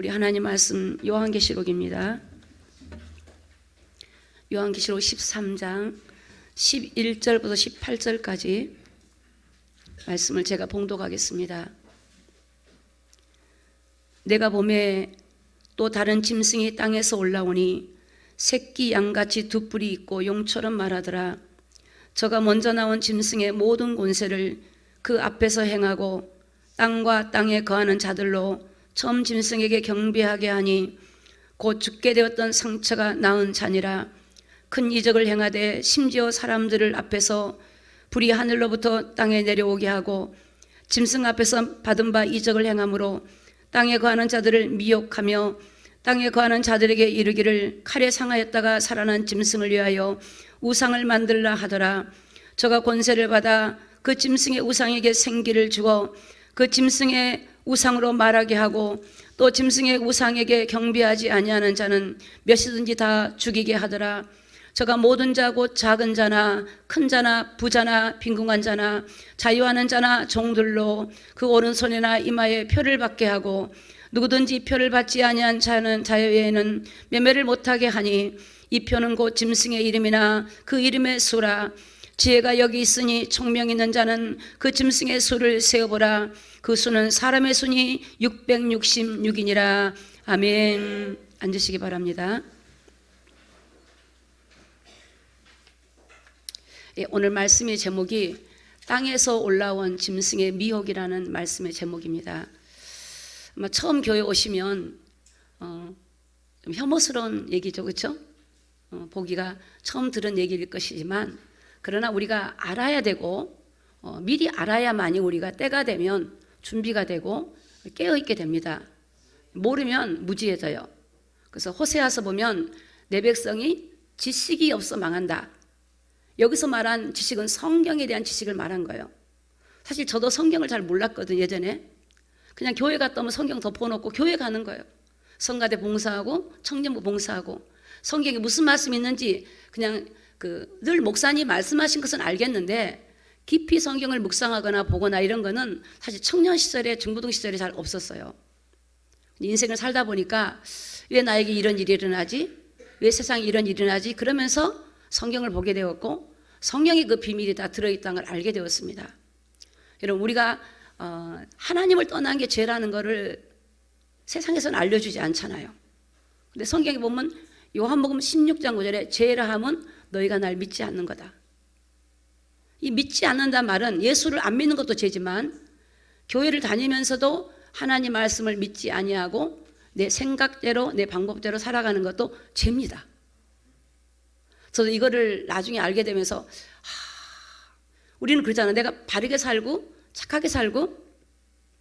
우리 하나님 말씀 요한계시록입니다. 요한계시록 13장 11절부터 18절까지 말씀을 제가 봉독하겠습니다. 내가 보매 또 다른 짐승이 땅에서 올라오니 새끼 양같이 두 뿔이 있고 용처럼 말하더라. 저가 먼저 나온 짐승의 모든 권세를 그 앞에서 행하고 땅과 땅에 거하는 자들로 처음 짐승에게 경배하게 하니 곧 죽게 되었던 상처가 나은 자니라. 큰 이적을 행하되 심지어 사람들을 앞에서 불이 하늘로부터 땅에 내려오게 하고 짐승 앞에서 받은 바 이적을 행함으로 땅에 거하는 자들을 미혹하며 땅에 거하는 자들에게 이르기를 칼에 상하였다가 살아난 짐승을 위하여 우상을 만들라 하더라. 저가 권세를 받아 그 짐승의 우상에게 생기를 주어 그 짐승의 우상으로 말하게 하고 또 짐승의 우상에게 경배하지 아니하는 자는 몇이든지 다 죽이게 하더라. 저가 모든 자 곧 작은 자나 큰 자나 부자나 빈궁한 자나 자유하는 자나 종들로 그 오른손이나 이마에 표를 받게 하고 누구든지 표를 받지 아니한 자는 자유에는 매매를 못하게 하니 이 표는 곧 짐승의 이름이나 그 이름의 수라. 지혜가 여기 있으니 총명 있는 자는 그 짐승의 수를 세어보라. 그 수는 사람의 수니 666이니라. 아멘. 앉으시기 바랍니다. 오늘 말씀의 제목이 땅에서 올라온 짐승의 미혹이라는 말씀의 제목입니다. 아마 처음 교회 오시면 좀 혐오스러운 얘기죠, 그렇죠? 보기가 처음 들은 얘기일 것이지만 그러나 우리가 알아야 되고 미리 알아야만이 우리가 때가 되면 준비가 되고 깨어있게 됩니다. 모르면 무지해져요. 그래서 호세아서 보면 내 백성이 지식이 없어 망한다. 여기서 말한 지식은 성경에 대한 지식을 말한 거예요. 사실 저도 성경을 잘 몰랐거든요. 예전에 그냥 교회 갔다 오면 성경 덮어놓고 교회 가는 거예요. 성가대 봉사하고 청년부 봉사하고 성경에 무슨 말씀이 있는지 그냥 늘 목사님 말씀하신 것은 알겠는데 깊이 성경을 묵상하거나 보거나 이런 거는 사실 청년 시절에 중고등 시절에 잘 없었어요. 인생을 살다 보니까 왜 나에게 이런 일이 일어나지? 왜 세상에 이런 일이 일어나지? 그러면서 성경을 보게 되었고 성경의 그 비밀이 다 들어있다는 걸 알게 되었습니다. 여러분 우리가 하나님을 떠난 게 죄라는 것을 세상에서는 알려주지 않잖아요. 근데 성경에 보면 요한복음 16장 9절에 죄라 함은 너희가 날 믿지 않는 거다. 이 믿지 않는다 말은 예수를 안 믿는 것도 죄지만 교회를 다니면서도 하나님 말씀을 믿지 아니하고 내 생각대로 내 방법대로 살아가는 것도 죄입니다. 저도 이거를 나중에 알게 되면서 우리는 그러잖아. 내가 바르게 살고 착하게 살고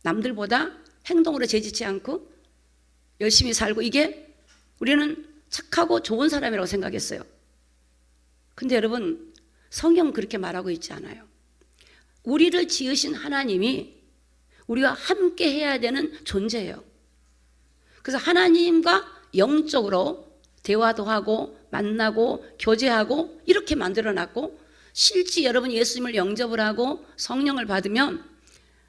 남들보다 행동으로 재짓지 않고 열심히 살고 이게 우리는 착하고 좋은 사람이라고 생각했어요. 근데 여러분 성경은 그렇게 말하고 있지 않아요. 우리를 지으신 하나님이 우리가 함께 해야 되는 존재예요. 그래서 하나님과 영적으로 대화도 하고 만나고 교제하고 이렇게 만들어놨고 실제 여러분 예수님을 영접을 하고 성령을 받으면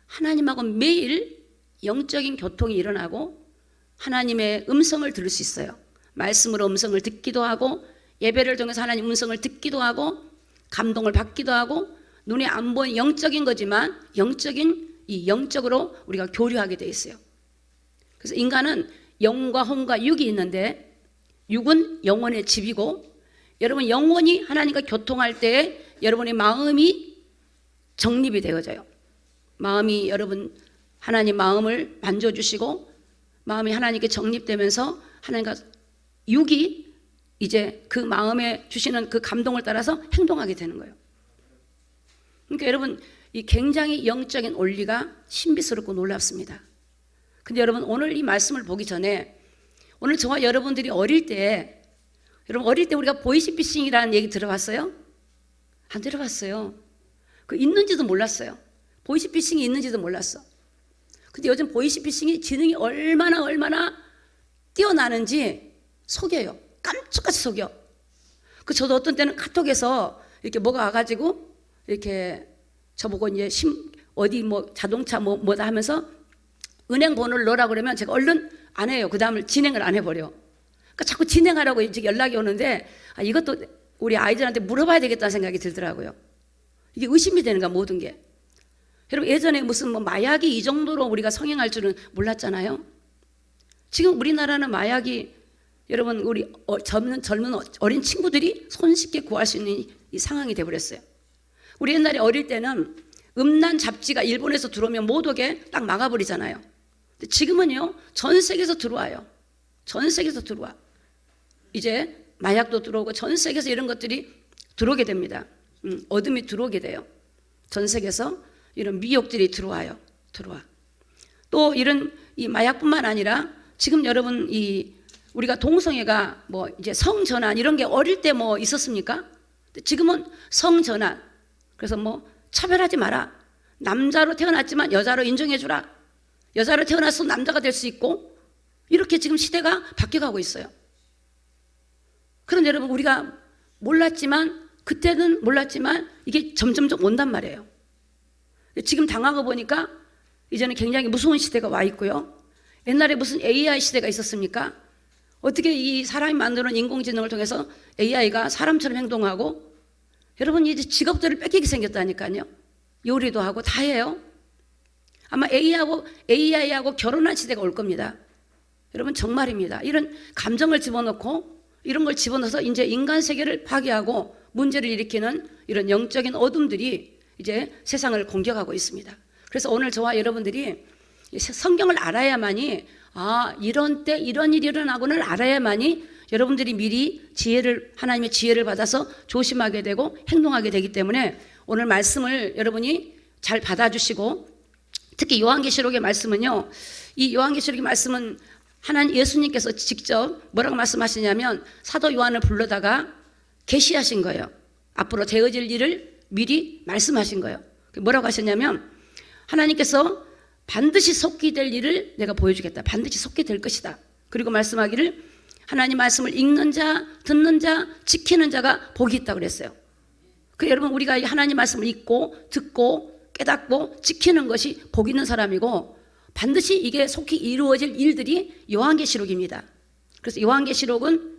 하나님하고 매일 영적인 교통이 일어나고 하나님의 음성을 들을 수 있어요. 말씀으로 음성을 듣기도 하고 예배를 통해서 하나님 음성을 듣기도 하고 감동을 받기도 하고 눈에 안 보이는 영적인 거지만 영적으로 우리가 교류하게 돼 있어요. 그래서 인간은 영과 혼과 육이 있는데 육은 영혼의 집이고 여러분 영혼이 하나님과 교통할 때 여러분의 마음이 정립이 되어져요. 마음이 여러분 하나님 마음을 만져주시고 마음이 하나님께 정립되면서 하나님과 육이 이제 그 마음에 주시는 그 감동을 따라서 행동하게 되는 거예요. 그러니까 여러분 이 굉장히 영적인 원리가 신비스럽고 놀랍습니다. 근데 여러분 오늘 이 말씀을 보기 전에 오늘 저와 여러분들이 어릴 때 우리가 보이시피싱이라는 얘기 들어봤어요? 안 들어봤어요. 그 있는지도 몰랐어요. 보이시피싱이 있는지도 몰랐어. 근데 요즘 보이시피싱이 지능이 얼마나 뛰어나는지 속여요. 깜짝같이 속여. 저도 어떤 때는 카톡에서 이렇게 뭐가 와가지고 이렇게 저보고 이제 어디 뭐 자동차 뭐다 하면서 은행 번호를 넣으라고 그러면 제가 얼른 안 해요. 그 다음을 진행을 안 해버려. 그러니까 자꾸 진행하라고 이제 연락이 오는데 이것도 우리 아이들한테 물어봐야 되겠다는 생각이 들더라고요. 이게 의심이 되는 거야, 모든 게. 여러분, 예전에 무슨 뭐 마약이 이 정도로 우리가 성행할 줄은 몰랐잖아요. 지금 우리나라는 마약이 여러분 우리 젊은 어린 친구들이 손쉽게 구할 수 있는 이 상황이 돼버렸어요. 우리 옛날에 어릴 때는 음란 잡지가 일본에서 들어오면 못 오게 딱 막아버리잖아요. 근데 지금은요, 전 세계에서 들어와요. 전 세계에서 들어와. 이제 마약도 들어오고 전 세계에서 이런 것들이 들어오게 됩니다. 어둠이 들어오게 돼요. 전 세계에서 이런 미혹들이 들어와요. 들어와. 또 이런 이 마약뿐만 아니라 지금 여러분 우리가 동성애가 뭐 이제 성전환 이런 게 어릴 때 뭐 있었습니까? 지금은 성전환. 그래서 뭐 차별하지 마라. 남자로 태어났지만 여자로 인정해주라. 여자로 태어나서 남자가 될 수 있고 이렇게 지금 시대가 바뀌어가고 있어요. 그런데 여러분 우리가 몰랐지만 그때는 몰랐지만 이게 점점점 온단 말이에요. 지금 당하고 보니까 이제는 굉장히 무서운 시대가 와 있고요. 옛날에 무슨 AI 시대가 있었습니까? 어떻게 이 사람이 만드는 인공지능을 통해서 AI가 사람처럼 행동하고 여러분 이제 직업들을 뺏기게 생겼다니까요. 요리도 하고 다 해요. 아마 AI하고 결혼한 시대가 올 겁니다. 여러분 정말입니다. 이런 감정을 집어넣고 이런 걸 집어넣어서 이제 인간 세계를 파괴하고 문제를 일으키는 이런 영적인 어둠들이 이제 세상을 공격하고 있습니다. 그래서 오늘 저와 여러분들이 성경을 알아야만이 이런 때 이런 일이 일어나고는 알아야만이 여러분들이 미리 하나님의 지혜를 받아서 조심하게 되고 행동하게 되기 때문에 오늘 말씀을 여러분이 잘 받아주시고 특히 요한계시록의 말씀은요. 이 요한계시록의 말씀은 예수님께서 직접 뭐라고 말씀하시냐면 사도 요한을 불러다가 계시하신 거예요. 앞으로 되어질 일을 미리 말씀하신 거예요. 뭐라고 하셨냐면 하나님께서 반드시 속히 될 일을 내가 보여주겠다. 반드시 속히 될 것이다. 그리고 말씀하기를 하나님 말씀을 읽는 자, 듣는 자, 지키는 자가 복이 있다고 그랬어요. 여러분 우리가 하나님 말씀을 읽고 듣고 깨닫고 지키는 것이 복 있는 사람이고 반드시 이게 속히 이루어질 일들이 요한계시록입니다. 그래서 요한계시록은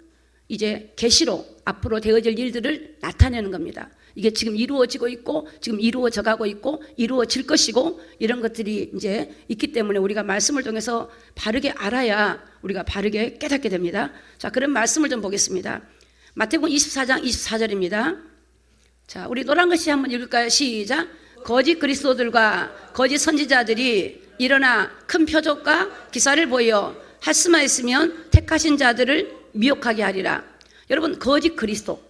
이제 계시록 앞으로 되어질 일들을 나타내는 겁니다. 이게 지금 이루어지고 있고 지금 이루어져 가고 있고 이루어질 것이고 이런 것들이 이제 있기 때문에 우리가 말씀을 통해서 바르게 알아야 우리가 바르게 깨닫게 됩니다. 자, 그런 말씀을 좀 보겠습니다. 마태복음 24장 24절입니다. 자, 우리 노란 글씨 한번 읽을까요? 시작. 거짓 그리스도들과 거짓 선지자들이 일어나 큰 표적과 기사를 보여 할 수만 있으면 택하신 자들을 미혹하게 하리라. 여러분 거짓 그리스도,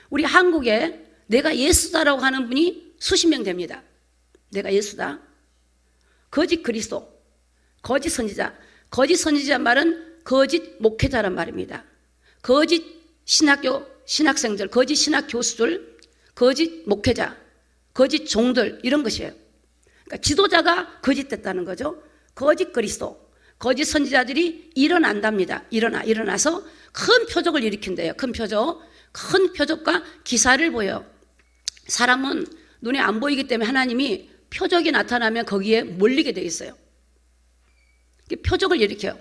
우리 한국에 내가 예수다라고 하는 분이 수십 명 됩니다. 내가 예수다. 거짓 그리스도, 거짓 선지자. 거짓 선지자 말은 거짓 목회자란 말입니다. 거짓 신학생들, 거짓 신학 교수들, 거짓 목회자, 거짓 종들 이런 것이에요. 그러니까 지도자가 거짓됐다는 거죠. 거짓 그리스도, 거짓 선지자들이 일어난답니다. 일어나서 큰 표적을 일으킨대요. 큰 표적과 기사를 보여. 사람은 눈에 안 보이기 때문에 하나님이 표적이 나타나면 거기에 몰리게 돼 있어요. 표적을 일으켜요.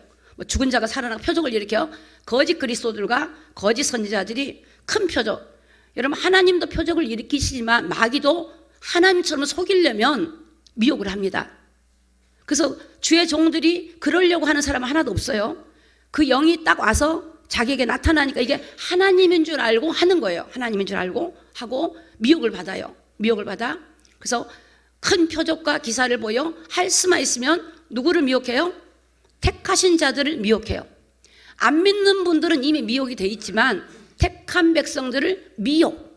죽은 자가 살아나고 표적을 일으켜요. 거짓 그리스도들과 거짓 선지자들이 큰 표적. 여러분 하나님도 표적을 일으키시지만 마귀도 하나님처럼 속이려면 미혹을 합니다. 그래서 주의 종들이 그러려고 하는 사람은 하나도 없어요. 그 영이 딱 와서 자기에게 나타나니까 이게 하나님인 줄 알고 하는 거예요. 하나님인 줄 알고 하고 미혹을 받아요. 미혹을 받아. 그래서 큰 표적과 기사를 보여 할 수만 있으면 누구를 미혹해요? 택하신 자들을 미혹해요. 안 믿는 분들은 이미 미혹이 돼 있지만 택한 백성들을 미혹.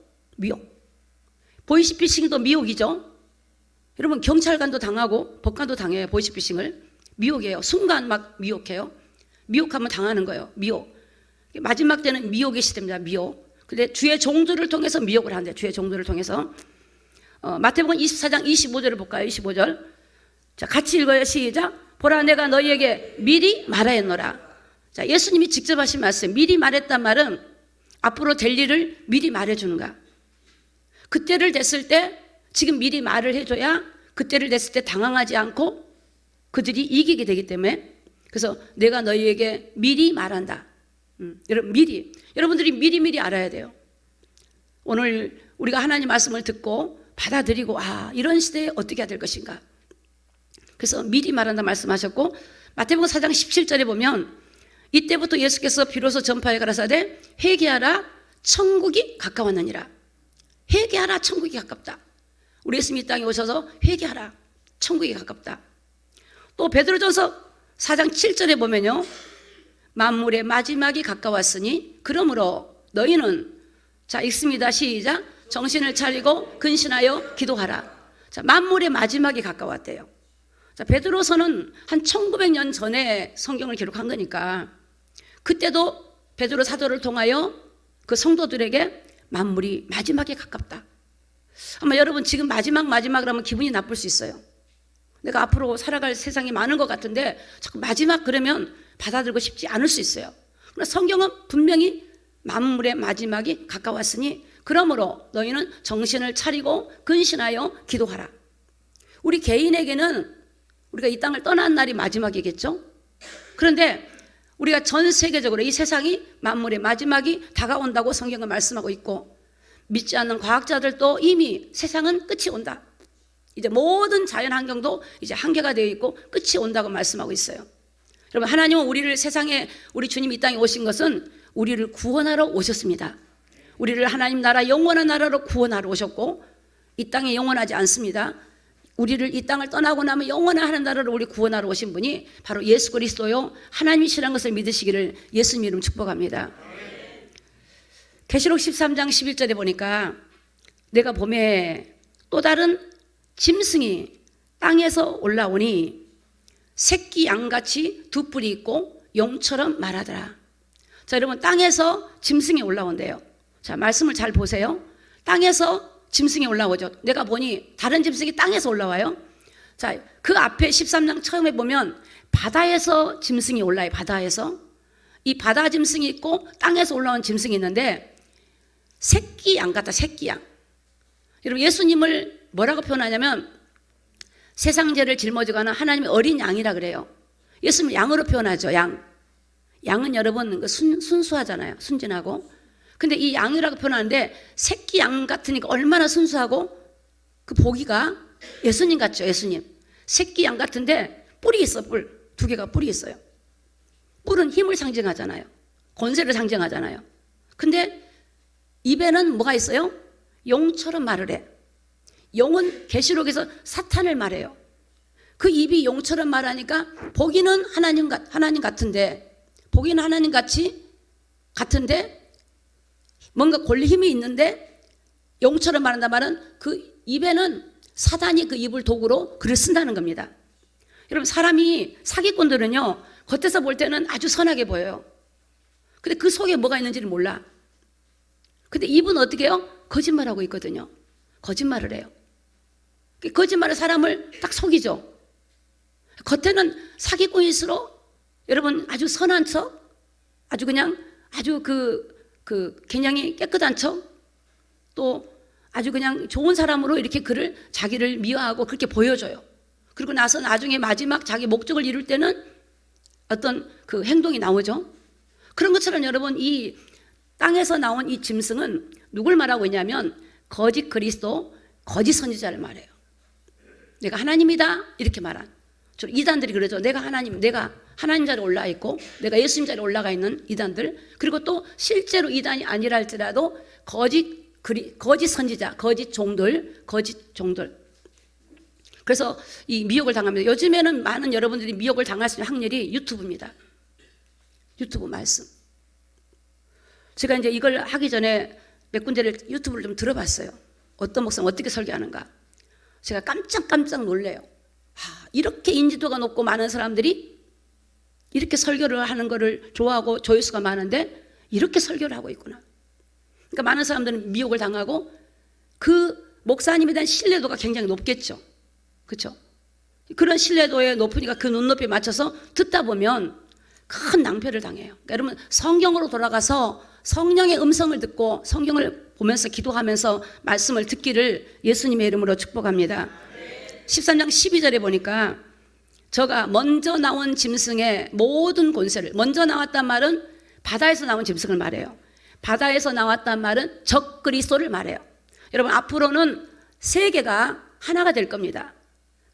보이스피싱도 미혹이죠. 여러분 경찰관도 당하고 법관도 당해요. 보이스피싱을 미혹이에요. 순간 막 미혹해요. 미혹하면 당하는 거예요. 미혹. 마지막 때는 미혹의 시대입니다. 미혹. 근데 주의 종들을 통해서 미혹을 한대요. 주의 종들을 통해서. 마태복음 24장 25절을 볼까요? 25절. 자, 같이 읽어요. 시작. 보라 내가 너희에게 미리 말하였노라. 자, 예수님이 직접 하신 말씀. 미리 말했단 말은 앞으로 될 일을 미리 말해주는가. 그때를 됐을 때 지금 미리 말을 해줘야 그때를 됐을 때 당황하지 않고 그들이 이기게 되기 때문에 그래서 내가 너희에게 미리 말한다. 여러분들이 미리 알아야 돼요. 오늘 우리가 하나님 말씀을 듣고 받아들이고 이런 시대에 어떻게 해야 될 것인가. 그래서 미리 말한다 말씀하셨고, 마태복음 4장 17절에 보면 이때부터 예수께서 비로소 전파해 가라사대 회개하라 천국이 가까웠느니라. 회개하라 천국이 가깝다. 우리 예수님이 이 땅에 오셔서 회개하라 천국이 가깝다. 또 베드로전서 4장 7절에 보면요, 만물의 마지막이 가까웠으니 그러므로 너희는, 자 읽습니다. 시작. 정신을 차리고 근신하여 기도하라. 자, 만물의 마지막이 가까웠대요. 자, 베드로서는 한 1900년 전에 성경을 기록한 거니까 그때도 베드로 사도를 통하여 그 성도들에게 만물이 마지막에 가깝다. 아마 여러분 지금 마지막이라면 기분이 나쁠 수 있어요. 내가 앞으로 살아갈 세상이 많은 것 같은데 자꾸 마지막 그러면 받아들이고 싶지 않을 수 있어요. 그러나 성경은 분명히 만물의 마지막이 가까웠으니 그러므로 너희는 정신을 차리고 근신하여 기도하라. 우리 개인에게는 우리가 이 땅을 떠난 날이 마지막이겠죠. 그런데 우리가 전 세계적으로 이 세상이 만물의 마지막이 다가온다고 성경은 말씀하고 있고, 믿지 않는 과학자들도 이미 세상은 끝이 온다, 이제 모든 자연 환경도 이제 한계가 되어 있고 끝이 온다고 말씀하고 있어요. 여러분, 하나님은 우리를 세상에, 우리 주님이 이 땅에 오신 것은 우리를 구원하러 오셨습니다. 우리를 하나님 나라, 영원한 나라로 구원하러 오셨고, 이 땅에 영원하지 않습니다. 우리를 이 땅을 떠나고 나면 영원한 하나님 나라로 우리 구원하러 오신 분이 바로 예수 그리스도요 하나님이시라는 것을 믿으시기를 예수님 이름 축복합니다. 계시록 13장 11절에 보니까 내가 봄에 또 다른 짐승이 땅에서 올라오니 새끼 양같이 두 뿔이 있고 용처럼 말하더라. 자, 여러분, 땅에서 짐승이 올라온대요. 자, 말씀을 잘 보세요. 땅에서 짐승이 올라오죠. 내가 보니 다른 짐승이 땅에서 올라와요. 자, 그 앞에 13장 처음에 보면 바다에서 짐승이 올라요. 바다에서. 이 바다 짐승이 있고 땅에서 올라온 짐승이 있는데 새끼 양 같다. 새끼 양. 여러분, 예수님을 뭐라고 표현하냐면 세상 죄를 짊어지거나 하나님의 어린 양이라 그래요. 예수님을 양으로 표현하죠. 양은 여러분 순수하잖아요. 순진하고. 근데 이 양이라고 표현하는데 새끼 양 같으니까 얼마나 순수하고 그 보기가 예수님 같죠. 예수님. 새끼 양 같은데 뿔이 있어. 뿔. 두 개가 뿔이 있어요. 뿔은 힘을 상징하잖아요. 권세를 상징하잖아요. 근데 입에는 뭐가 있어요? 용처럼 말을 해. 용은 계시록에서 사탄을 말해요. 그 입이 용처럼 말하니까 보기는 하나님 같은데, 보기는 하나님 같은데 뭔가 권리 힘이 있는데 용처럼 말한다 말은 그 입에는 사단이 그 입을 도구로 글을 쓴다는 겁니다. 여러분, 사람이, 사기꾼들은요 겉에서 볼 때는 아주 선하게 보여요. 근데 그 속에 뭐가 있는지를 몰라. 근데 입은 어떻게 해요? 거짓말하고 있거든요. 거짓말을 해요. 거짓말을 사람을 딱 속이죠. 겉에는 사기꾼일수록 여러분 아주 선한 척, 아주 그냥 아주 개념이 깨끗한 척, 또 아주 그냥 좋은 사람으로 이렇게 그를 자기를 미화하고 그렇게 보여줘요. 그리고 나서 나중에 마지막 자기 목적을 이룰 때는 어떤 그 행동이 나오죠. 그런 것처럼 여러분, 이 땅에서 나온 이 짐승은 누굴 말하고 있냐면 거짓 그리스도, 거짓 선지자를 말해요. 내가 하나님이다 이렇게 말한. 이단들이 그러죠. 내가 하나님 자리에 올라가 있고 내가 예수님 자리에 올라가 있는 이단들, 그리고 또 실제로 이단이 아니라 할지라도 거짓 선지자, 거짓 종들. 그래서 이 미혹을 당합니다. 요즘에는 많은 여러분들이 미혹을 당할 수 있는 확률이 유튜브입니다. 유튜브 말씀. 제가 이제 이걸 하기 전에 몇 군데를 유튜브를 좀 들어봤어요. 어떤 목사님 어떻게 설교하는가. 제가 깜짝 놀래요. 이렇게 인지도가 높고 많은 사람들이 이렇게 설교를 하는 거를 좋아하고 조회수가 많은데 이렇게 설교를 하고 있구나. 그러니까 많은 사람들은 미혹을 당하고 그 목사님에 대한 신뢰도가 굉장히 높겠죠. 그렇죠? 그런 신뢰도에 높으니까 그 눈높이에 맞춰서 듣다 보면 큰 낭패를 당해요. 그러니까 여러분, 성경으로 돌아가서 성령의 음성을 듣고 성경을 보면서 기도하면서 말씀을 듣기를 예수님의 이름으로 축복합니다. 13장 12절에 보니까 저가 먼저 나온 짐승의 모든 권세를, 먼저 나왔단 말은 바다에서 나온 짐승을 말해요. 바다에서 나왔단 말은 적 그리스도를 말해요. 여러분, 앞으로는 세계가 하나가 될 겁니다.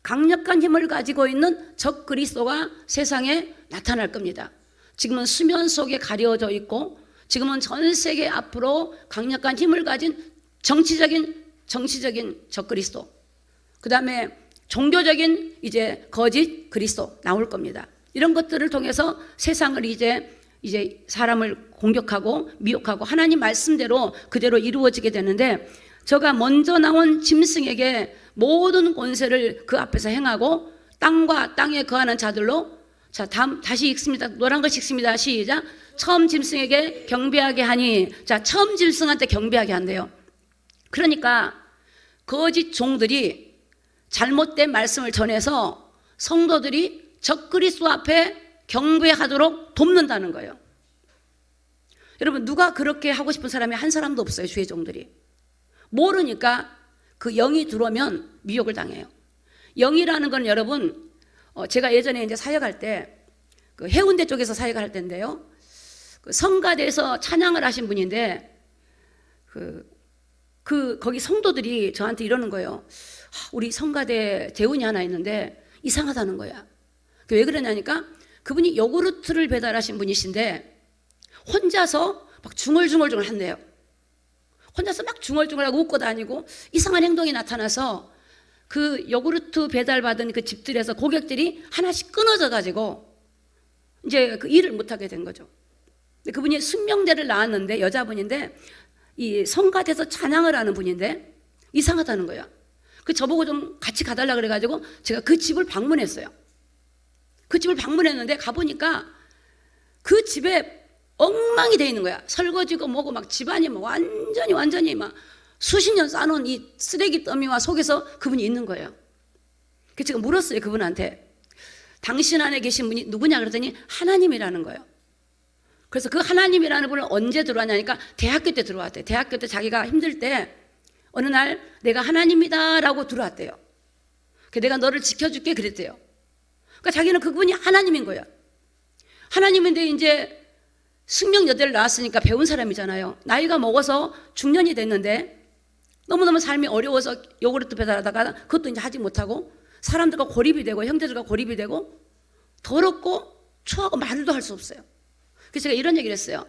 강력한 힘을 가지고 있는 적 그리스도가 세상에 나타날 겁니다. 지금은 수면 속에 가려져 있고, 지금은 전 세계 앞으로 강력한 힘을 가진 정치적인 적 그리스도, 그 다음에 종교적인 이제 거짓 그리스도 나올 겁니다. 이런 것들을 통해서 세상을 이제 사람을 공격하고 미혹하고 하나님 말씀대로 그대로 이루어지게 되는데, 저가 먼저 나온 짐승에게 모든 권세를 그 앞에서 행하고 땅과 땅에 거하는 자들로, 자, 다시 읽습니다. 노란 거 읽습니다. 시작. 처음 짐승에게 경배하게 하니, 자, 처음 짐승한테 경배하게 한대요. 그러니까 거짓 종들이 잘못된 말씀을 전해서 성도들이 적 그리스도 앞에 경배하도록 돕는다는 거예요. 여러분, 누가 그렇게 하고 싶은 사람이 한 사람도 없어요. 주의 종들이 모르니까 그 영이 들어오면 미혹을 당해요. 영이라는 건 여러분, 제가 예전에 이제 사역할 때 그 해운대 쪽에서 사역을 할 때인데요, 그 성가대에서 찬양을 하신 분인데 거기 성도들이 저한테 이러는 거예요. 우리 성가대 대운이 하나 있는데 이상하다는 거야. 왜 그러냐니까, 그분이 요구르트를 배달하신 분이신데 혼자서 막 중얼중얼 한대요. 혼자서 막 중얼중얼하고 웃고 다니고 이상한 행동이 나타나서 그 요구르트 배달받은 그 집들에서 고객들이 하나씩 끊어져 가지고 이제 그 일을 못하게 된 거죠. 근데 그분이 숙명대를 낳았는데, 여자분인데 이 성가대에서 찬양을 하는 분인데 이상하다는 거야. 그 저보고 좀 같이 가달라 그래가지고 제가 그 집을 방문했어요. 그 집을 방문했는데 가보니까 그 집에 엉망이 돼 있는 거야. 설거지고 뭐고 막 집안이 막 완전히 막 수십 년 쌓아놓은 이 쓰레기 더미와 속에서 그분이 있는 거예요. 그래서 제가 물었어요, 그분한테. 당신 안에 계신 분이 누구냐 그랬더니 하나님이라는 거예요. 그래서 그 하나님이라는 분을 언제 들어왔냐니까 대학교 때 들어왔대요. 대학교 때 자기가 힘들 때 어느 날 내가 하나님이다 라고 들어왔대요. 내가 너를 지켜줄게 그랬대요. 그러니까 자기는 그분이 하나님인 거예요. 하나님인데 이제 숙명여대를 나왔으니까 배운 사람이잖아요. 나이가 먹어서 중년이 됐는데 너무너무 삶이 어려워서 요구르트 배달하다가 그것도 이제 하지 못하고 사람들과 고립이 되고 형제들과 고립이 되고 더럽고 추하고 말도 할 수 없어요. 그래서 제가 이런 얘기를 했어요.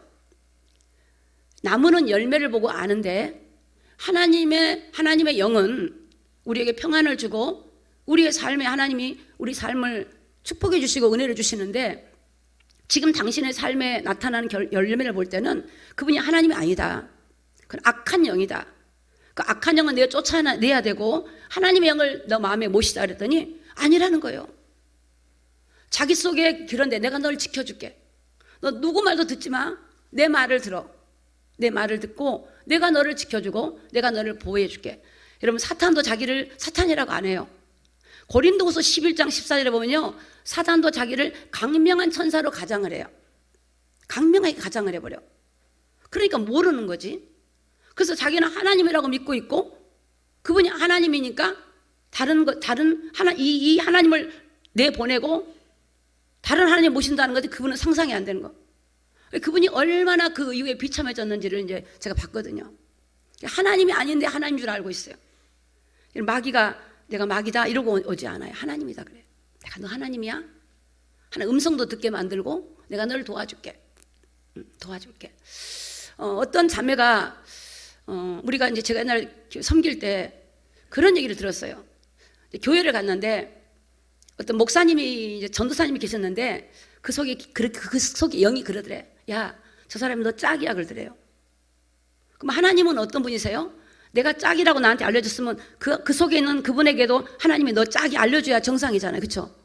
나무는 열매를 보고 아는데 하나님의 영은 우리에게 평안을 주고 우리의 삶에 하나님이 우리 삶을 축복해 주시고 은혜를 주시는데, 지금 당신의 삶에 나타나는 열매를 볼 때는 그분이 하나님이 아니다. 그건 악한 영이다. 그 악한 영은 내가 쫓아내야 되고 하나님의 영을 너 마음에 모시자 그랬더니 아니라는 거예요. 자기 속에 그런데 내가 널 지켜줄게. 너 누구 말도 듣지 마. 내 말을 들어. 내 말을 듣고 내가 너를 지켜주고 내가 너를 보호해줄게. 여러분, 사탄도 자기를 사탄이라고 안 해요. 고린도후서 11장 14절에 보면요, 사탄도 자기를 강명한 천사로 가장을 해요. 강명하게 가장을 해버려. 그러니까 모르는 거지. 그래서 자기는 하나님이라고 믿고 있고 그분이 하나님이니까 이 하나님을 내보내고 다른 하나님 모신다는 것이 그분은 상상이 안 되는 거. 그분이 얼마나 그 이후에 비참해졌는지를 이제 제가 봤거든요. 하나님이 아닌데 하나님인 줄 알고 있어요. 마귀가 내가 마귀다 이러고 오지 않아요. 하나님이다 그래요. 내가 너 하나님이야? 하나 음성도 듣게 만들고 내가 너를 도와줄게. 도와줄게. 어떤 자매가 우리가 이제 제가 옛날 섬길 때 그런 얘기를 들었어요. 교회를 갔는데 어떤 목사님이 이제 전도사님이 계셨는데 그 속에 영이 그러더래. 야, 저 사람이 너 짝이야 그러더래요. 그럼 하나님은 어떤 분이세요? 내가 짝이라고 나한테 알려줬으면 그 속에 있는 그분에게도 하나님이 너 짝이 알려줘야 정상이잖아요. 그렇죠?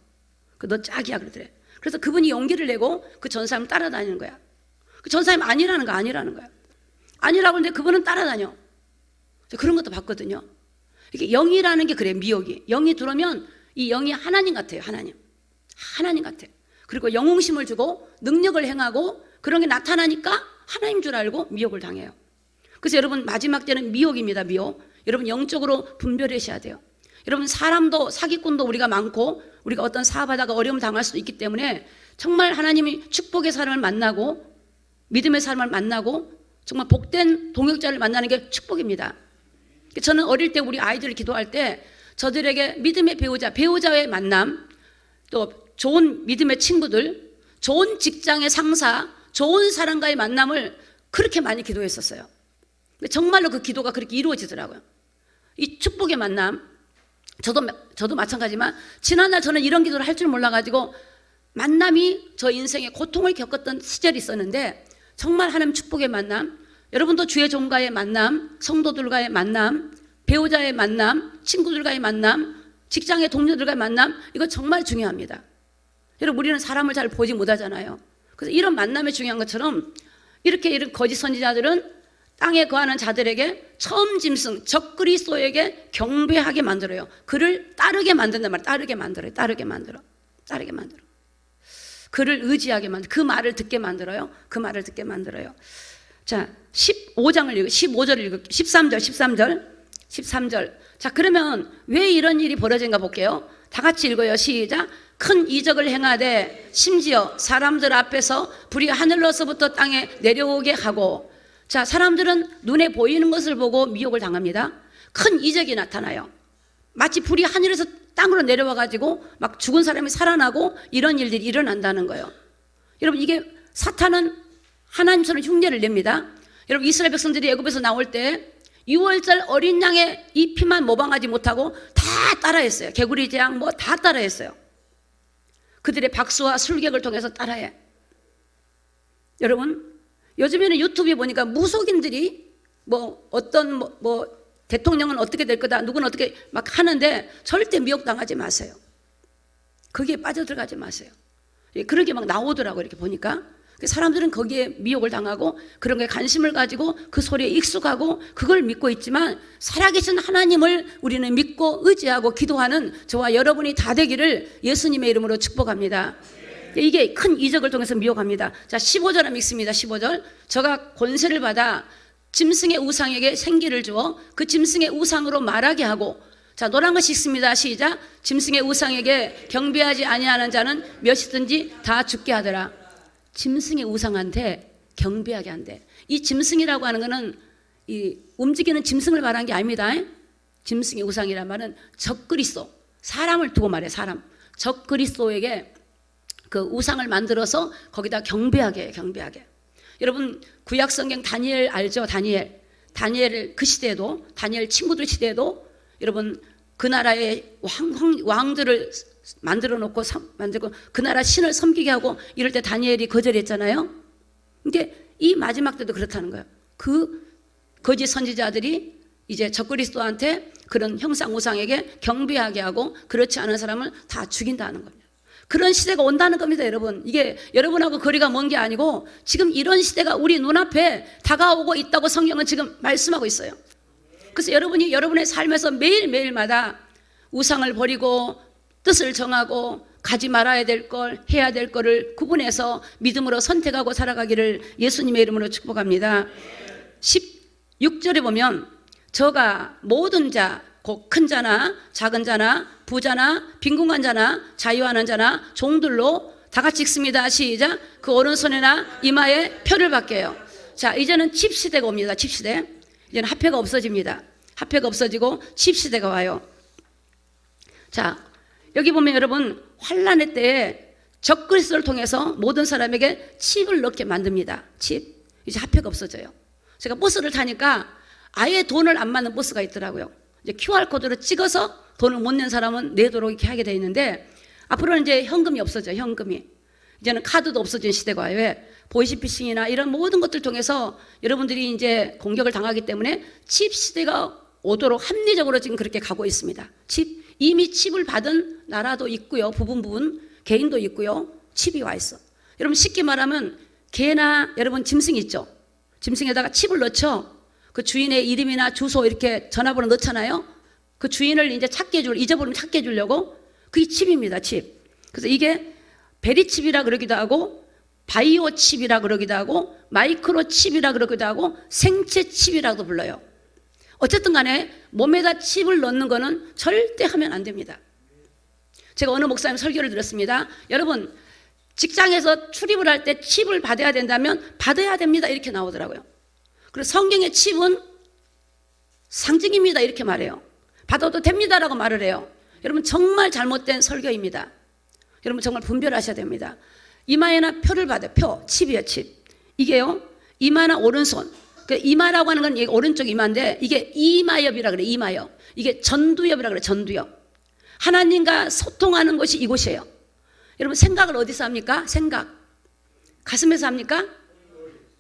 너 짝이야 그러더래. 그래서 그분이 용기를 내고 그 전사님을 따라다니는 거야. 그 전사님 아니라는 거야. 아니라고 하는데 그분은 따라다녀. 그런 것도 봤거든요. 이게 영이라는 게 그래. 미혹이. 영이 들어오면 이 영이 하나님 같아요. 하나님 같아. 그리고 영웅심을 주고 능력을 행하고 그런 게 나타나니까 하나님인 줄 알고 미혹을 당해요. 그래서 여러분, 마지막 때는 미혹입니다. 미혹. 여러분, 영적으로 분별하셔야 돼요. 여러분 사람도 사기꾼도 우리가 많고 우리가 어떤 사업하다가 어려움 당할 수도 있기 때문에 정말 하나님이 축복의 사람을 만나고 믿음의 사람을 만나고 정말 복된 동역자를 만나는 게 축복입니다. 저는 어릴 때 우리 아이들을 기도할 때 저들에게 믿음의 배우자의 만남, 또 좋은 믿음의 친구들, 좋은 직장의 상사, 좋은 사람과의 만남을 그렇게 많이 기도했었어요. 정말로 그 기도가 그렇게 이루어지더라고요. 이 축복의 만남, 저도 마찬가지지만 지난날 저는 이런 기도를 할 줄 몰라가지고 만남이 저 인생에 고통을 겪었던 시절이 있었는데 정말 하나님 축복의 만남, 여러분도 주의 종과의 만남, 성도들과의 만남, 배우자의 만남, 친구들과의 만남, 직장의 동료들과의 만남, 이거 정말 중요합니다. 여러분 우리는 사람을 잘 보지 못하잖아요. 그래서 이런 만남이 중요한 것처럼 이런 거짓 선지자들은 땅에 거하는 자들에게 처음 짐승 적그리스도에게 경배하게 만들어요. 그를 따르게 만든단 말이에요. 따르게 만들어. 그를 의지하게 만들어. 그 말을 듣게 만들어요. 자, 15장을 읽어, 15절을 읽어, 13절. 자, 그러면 왜 이런 일이 벌어진가 볼게요. 다 같이 읽어요. 시작. 큰 이적을 행하되 심지어 사람들 앞에서 불이 하늘로서부터 땅에 내려오게 하고. 자, 사람들은 눈에 보이는 것을 보고 미혹을 당합니다. 큰 이적이 나타나요. 마치 불이 하늘에서 땅으로 내려와 가지고 막 죽은 사람이 살아나고 이런 일들이 일어난다는 거예요. 여러분 이게 사탄은 하나님처럼 흉내를 냅니다. 여러분 이스라엘 백성들이 애굽에서 나올 때 6월절 어린 양의 이 피만 모방하지 못하고 다 따라했어요. 개구리 재앙 뭐 다 따라했어요. 그들의 박수와 술객을 통해서 따라해. 여러분 요즘에는 유튜브에 보니까 무속인들이 어떤 대통령은 어떻게 될 거다, 누구는 어떻게 막 하는데 절대 미혹당하지 마세요. 거기에 빠져들어가지 마세요. 그런 게 막 나오더라고요. 이렇게 보니까 사람들은 거기에 미혹을 당하고 그런 거에 관심을 가지고 그 소리에 익숙하고 그걸 믿고 있지만 살아계신 하나님을 우리는 믿고 의지하고 기도하는 저와 여러분이 다 되기를 예수님의 이름으로 축복합니다. 이게 큰 이적을 통해서 미혹합니다. 자, 15절 읽습니다. 15절. 저가 권세를 받아 짐승의 우상에게 생기를 주어 그 짐승의 우상으로 말하게 하고. 자, 노란 것이 있습니다. 시작. 짐승의 우상에게 경배하지 아니하는 자는 몇이든지 다 죽게 하더라. 짐승의 우상한테 경배하게 한대. 이 짐승이라고 하는 것은 이 움직이는 짐승을 말한 게 아닙니다. 짐승의 우상이란 말은 적그리스도, 사람을 두고 말해. 사람. 적그리스도에게 그 우상을 만들어서 거기다 경배하게 해요. 여러분 구약성경 다니엘 알죠? 다니엘 그 시대에도, 다니엘 친구들 시대에도 여러분 그 나라의 왕들을 만들고 그 나라 신을 섬기게 하고 이럴 때 다니엘이 거절했잖아요. 근데 이 마지막 때도 그렇다는 거예요. 그 거짓 선지자들이 이제 적그리스도한테 그런 형상 우상에게 경배하게 하고 그렇지 않은 사람을 다 죽인다는 겁니다. 그런 시대가 온다는 겁니다. 여러분 이게 여러분하고 거리가 먼 게 아니고 지금 이런 시대가 우리 눈앞에 다가오고 있다고 성경은 지금 말씀하고 있어요. 그래서 여러분이 여러분의 삶에서 매일매일마다 우상을 버리고 뜻을 정하고 가지 말아야 될 걸, 해야 될 거를 구분해서 믿음으로 선택하고 살아가기를 예수님의 이름으로 축복합니다. 16절에 보면 저가 모든 자, 곧 큰 자나 작은 자나 부자나 빈궁한 자나 자유하는 자나 종들로 다 같이 읽습니다. 시작. 그 오른손이나 이마에 표를 받게요. 자, 이제는 칩 시대가 옵니다. 칩 시대. 이제는 화폐가 없어집니다. 화폐가 없어지고 칩 시대가 와요. 자, 여기 보면 여러분 환란의 때에 적그리스도를 통해서 모든 사람에게 칩을 넣게 만듭니다. 칩. 이제 화폐가 없어져요. 제가 버스를 타니까 아예 돈을 안 맞는 버스가 있더라고요. 이제 QR코드로 찍어서 돈을 못 낸 사람은 내도록 이렇게 하게 돼 있는데 앞으로는 이제 현금이 없어져요. 현금이. 이제는 카드도 없어진 시대가 와요. 왜? 보이스피싱이나 이런 모든 것들 통해서 여러분들이 이제 공격을 당하기 때문에 칩 시대가 오도록 합리적으로 지금 그렇게 가고 있습니다. 칩. 이미 칩을 받은 나라도 있고요. 부분 개인도 있고요. 칩이 와 있어. 여러분 쉽게 말하면 개나 여러분 짐승 있죠. 짐승에다가 칩을 넣죠. 그 주인의 이름이나 주소 이렇게 전화번호 넣잖아요. 그 주인을 이제 잊어버리면 찾게 해주려고 그게 칩입니다. 칩. 그래서 이게 베리칩이라 그러기도 하고 바이오 칩이라 그러기도 하고 마이크로 칩이라 그러기도 하고 생체 칩이라고 불러요. 어쨌든 간에 몸에다 칩을 넣는 거는 절대 하면 안 됩니다. 제가 어느 목사님 설교를 들었습니다. 여러분, 직장에서 출입을 할 때 칩을 받아야 된다면 받아야 됩니다. 이렇게 나오더라고요. 그리고 성경의 칩은 상징입니다. 이렇게 말해요. 받아도 됩니다라고 말을 해요. 여러분, 정말 잘못된 설교입니다. 여러분, 정말 분별하셔야 됩니다. 이마에나 표를 받아요. 표, 칩이에요, 칩. 이게요, 이마나 오른손. 그 이마라고 하는 건 오른쪽 이마인데 이게 이마엽이라 그래요. 이마엽. 이게 전두엽이라 그래요. 전두엽. 하나님과 소통하는 것이 이곳이에요. 여러분, 생각을 어디서 합니까? 생각. 가슴에서 합니까?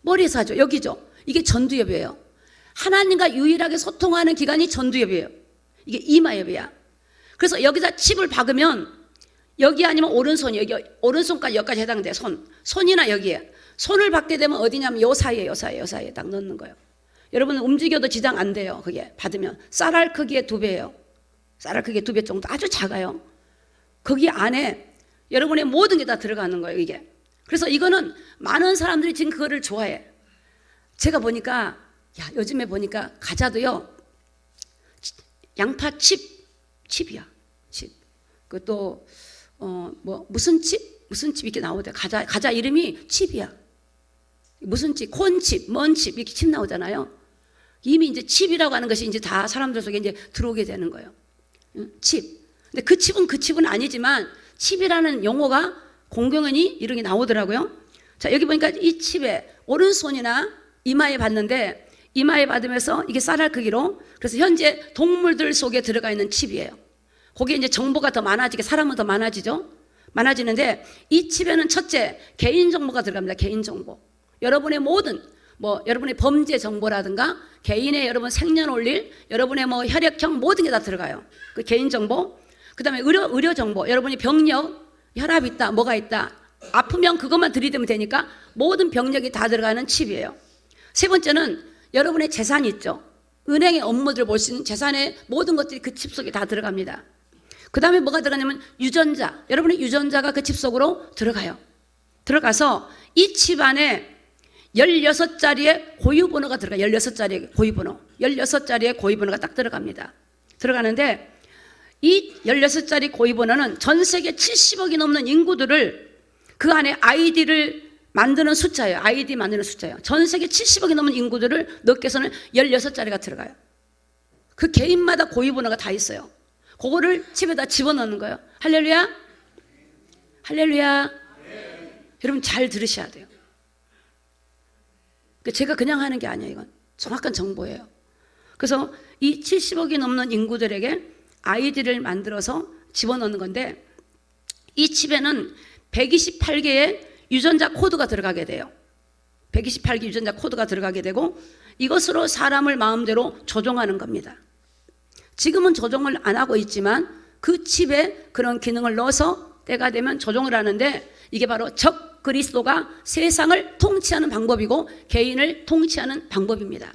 머리에서 하죠. 여기죠. 이게 전두엽이에요. 하나님과 유일하게 소통하는 기관이 전두엽이에요. 이게 이마엽이야. 그래서 여기다 칩을 박으면 여기 아니면 오른손이, 여기 오른손까지 여기까지 해당돼. 손이나 여기에. 손을 받게 되면 어디냐면 요 사이에 딱 넣는 거예요. 여러분, 움직여도 지장 안 돼요. 그게 받으면 쌀알 크기의 2배예요. 쌀알 크기의 2배 정도, 아주 작아요. 거기 안에 여러분의 모든 게 다 들어가는 거예요, 이게. 그래서 이거는 많은 사람들이 지금 그거를 좋아해. 제가 보니까, 요즘에 보니까 과자도요, 양파 칩이야, 칩. 그것도 무슨 칩 이렇게 나오대. 과자 이름이 칩이야. 무슨 칩, 콘칩, 먼칩 이렇게 칩 나오잖아요. 이미 이제 칩이라고 하는 것이 이제 다 사람들 속에 이제 들어오게 되는 거예요. 칩. 근데 그 칩은 아니지만 칩이라는 용어가 공경연히 이런 게 나오더라고요. 자, 여기 보니까 이 칩에 오른손이나 이마에 받는데 이마에 받으면서 이게 쌀알 크기로, 그래서 현재 동물들 속에 들어가 있는 칩이에요. 거기에 이제 정보가 더 많아지게, 사람은 더 많아지는데 이 칩에는 첫째, 개인 정보가 들어갑니다. 개인 정보. 여러분의 모든 여러분의 범죄 정보라든가 개인의 여러분 생년월일, 여러분의 혈액형 모든 게 다 들어가요. 그 개인 정보. 그다음에 의료 정보. 여러분이 병력, 혈압 있다, 뭐가 있다. 아프면 그것만 들이대면 되니까 모든 병력이 다 들어가는 칩이에요. 세 번째는 여러분의 재산이 있죠. 은행의 업무들을 볼 수 있는 재산의 모든 것들이 그 칩 속에 다 들어갑니다. 그 다음에 뭐가 들어가냐면 유전자. 여러분의 유전자가 그 칩 속으로 들어가요. 들어가서 이 칩 안에 16자리의 고유번호가 들어가요. 16자리의 고유번호. 16자리의 고유번호가 딱 들어갑니다. 들어가는데 이 16자리 고유번호는 전 세계 70억이 넘는 인구들을 그 안에 아이디를 만드는 숫자예요. 아이디 만드는 숫자예요. 전 세계 70억이 넘는 인구들을 넣기위해서는 16자리가 들어가요. 그 개인마다 고유번호가 다 있어요. 그거를 칩에다 집어넣는 거예요. 할렐루야? 할렐루야? 여러분 잘 들으셔야 돼요. 제가 그냥 하는 게 아니에요. 이건 정확한 정보예요. 그래서 이 70억이 넘는 인구들에게 아이디를 만들어서 집어넣는 건데 이 칩에는 128개의 유전자 코드가 들어가게 돼요. 128개 유전자 코드가 들어가게 되고 이것으로 사람을 마음대로 조종하는 겁니다. 지금은 조종을 안 하고 있지만 그 칩에 그런 기능을 넣어서 때가 되면 조종을 하는데 이게 바로 적 그리스도가 세상을 통치하는 방법이고 개인을 통치하는 방법입니다.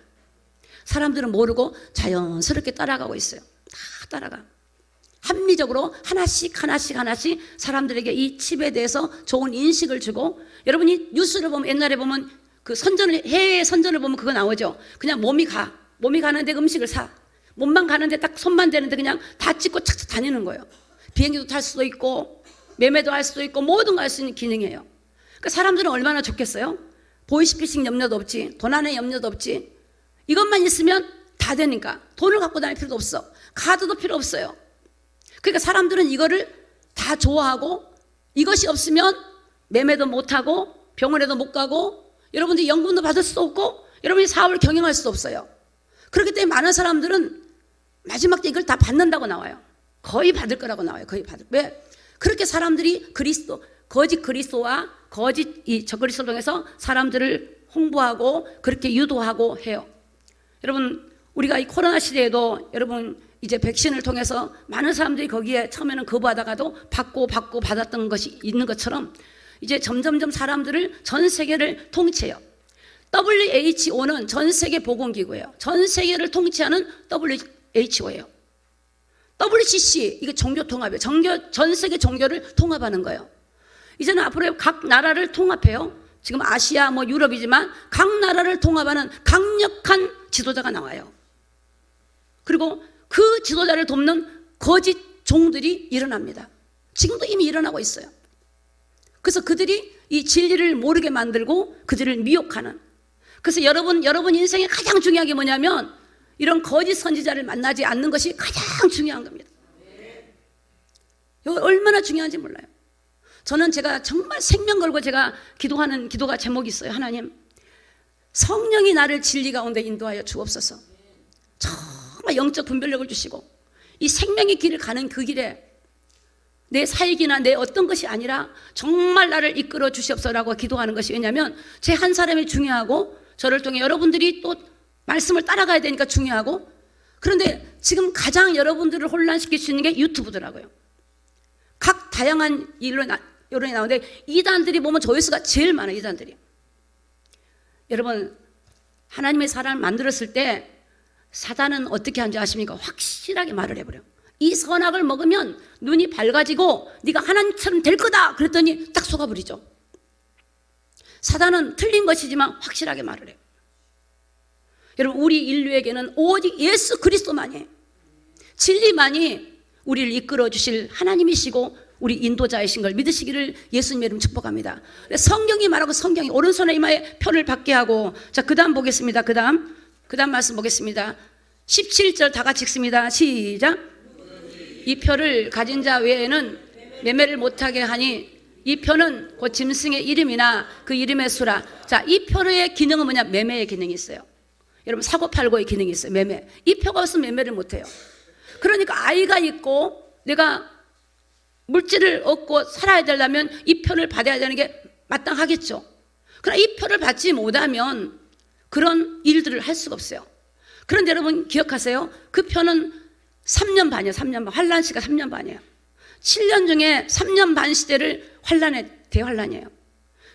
사람들은 모르고 자연스럽게 따라가고 있어요. 다 따라가. 합리적으로 하나씩 사람들에게 이 칩에 대해서 좋은 인식을 주고, 여러분이 뉴스를 보면 옛날에 보면 그 해외 선전을 보면 그거 나오죠. 그냥 몸이 가는데 음식을 사. 몸만 가는데 딱 손만 대는데 그냥 다 찍고 착착 다니는 거예요. 비행기도 탈 수도 있고 매매도 할 수도 있고 모든 거 할 수 있는 기능이에요. 그러니까 사람들은 얼마나 좋겠어요? 보이스피싱 염려도 없지, 도난의 염려도 없지. 이것만 있으면 다 되니까 돈을 갖고 다닐 필요도 없어. 카드도 필요 없어요. 그러니까 사람들은 이거를 다 좋아하고 이것이 없으면 매매도 못하고 병원에도 못 가고 여러분들이 연금도 받을 수도 없고 여러분이 사업을 경영할 수도 없어요. 그렇기 때문에 많은 사람들은 마지막 때 이걸 다 받는다고 나와요. 거의 받을 거라고 나와요. 왜? 그렇게 사람들이 거짓 그리스도와 거짓 이 적그리스도를 통해서 사람들을 홍보하고 그렇게 유도하고 해요. 여러분, 우리가 이 코로나 시대에도 여러분 이제 백신을 통해서 많은 사람들이 거기에 처음에는 거부하다가도 받고 받았던 것이 있는 것처럼 이제 점점점 사람들을 전 세계를 통치해요. WHO는 전 세계 보건기구예요. 전 세계를 통치하는 WHO예요. WCC 이게 종교 통합이에요. 전 세계 종교를 통합하는 거예요. 이제는 앞으로 각 나라를 통합해요. 지금 아시아 유럽이지만 각 나라를 통합하는 강력한 지도자가 나와요. 그리고 그 지도자를 돕는 거짓 종들이 일어납니다. 지금도 이미 일어나고 있어요. 그래서 그들이 이 진리를 모르게 만들고 그들을 미혹하는. 그래서 여러분 인생에 가장 중요한 게 뭐냐면 이런 거짓 선지자를 만나지 않는 것이 가장 중요한 겁니다. 이거 얼마나 중요한지 몰라요. 저는 제가 정말 생명 걸고 제가 기도하는 기도가 제목이 있어요. 하나님, 성령이 나를 진리 가운데 인도하여 주옵소서. 정말 영적 분별력을 주시고 이 생명의 길을 가는 그 길에 내 사익이나 내 어떤 것이 아니라 정말 나를 이끌어 주시옵소서라고 기도하는 것이, 왜냐하면 제 한 사람이 중요하고 저를 통해 여러분들이 또 말씀을 따라가야 되니까 중요하고, 그런데 지금 가장 여러분들을 혼란시킬 수 있는 게 유튜브더라고요. 각 다양한 여론이 나오는데 이단들이 보면 조회수가 제일 많아요. 이단들이. 여러분, 하나님의 사람을 만들었을 때 사단은 어떻게 하는지 아십니까? 확실하게 말을 해버려요. 이 선악을 먹으면 눈이 밝아지고 네가 하나님처럼 될 거다 그랬더니 딱 속아버리죠. 사단은 틀린 것이지만 확실하게 말을 해요. 여러분, 우리 인류에게는 오직 예수 그리스도만이, 진리만이 우리를 이끌어 주실 하나님이시고 우리 인도자이신 걸 믿으시기를 예수님의 이름 축복합니다. 성경이 말하고 성경이 오른손에 이마에 표를 받게 하고, 자, 그 다음 보겠습니다. 그 다음 말씀 보겠습니다. 17절 다 같이 읽습니다. 시작. 이 표를 가진 자 외에는 매매를 못하게 하니 이 표는 곧 짐승의 이름이나 그 이름의 수라. 자, 이 표의 기능은 뭐냐? 매매의 기능이 있어요. 여러분, 사고 팔고의 기능이 있어요. 매매. 이 표가 없으면 매매를 못해요. 그러니까 아이가 있고 내가 물질을 얻고 살아야 되려면 이 표를 받아야 되는 게 마땅하겠죠. 그러나 이 표를 받지 못하면 그런 일들을 할 수가 없어요. 그런데 여러분 기억하세요. 그 표는 3년 반이에요. 3년 반. 환란 시가 3년 반이에요. 7년 중에 3년 반 시대를 대환란이에요.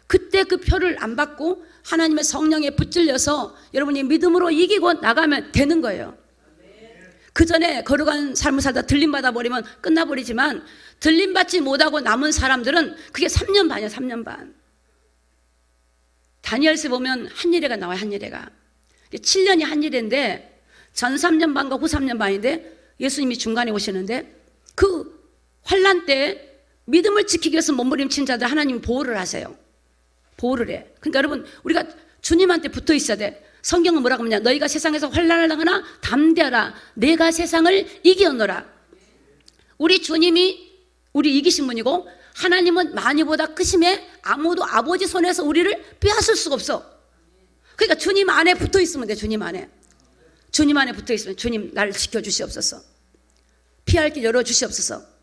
그때 그 표를 안 받고 하나님의 성령에 붙들려서 여러분이 믿음으로 이기고 나가면 되는 거예요. 그 전에 거룩한 삶을 살다 들림받아 버리면 끝나버리지만, 들림받지 못하고 남은 사람들은 그게 3년 반이에요. 3년 반. 다니엘서 보면 한일회가 나와요. 한일회가 7년이 한일회인데 전 3년 반과 후 3년 반인데 예수님이 중간에 오시는데 그 환란 때 믿음을 지키기 위해서 몸부림친 자들 하나님이 보호를 하세요. 보호를 해. 그러니까 여러분, 우리가 주님한테 붙어 있어야 돼. 성경은 뭐라고 하느냐? 너희가 세상에서 환난을 당하나 담대하라. 내가 세상을 이기었노라. 우리 주님이 우리 이기신 분이고 하나님은 만유보다 크심에 아무도 아버지 손에서 우리를 빼앗을 수가 없어. 그러니까 주님 안에 붙어 있으면 돼. 주님 안에 붙어 있으면, 주님 나를 지켜주시옵소서. 피할 길 열어주시옵소서.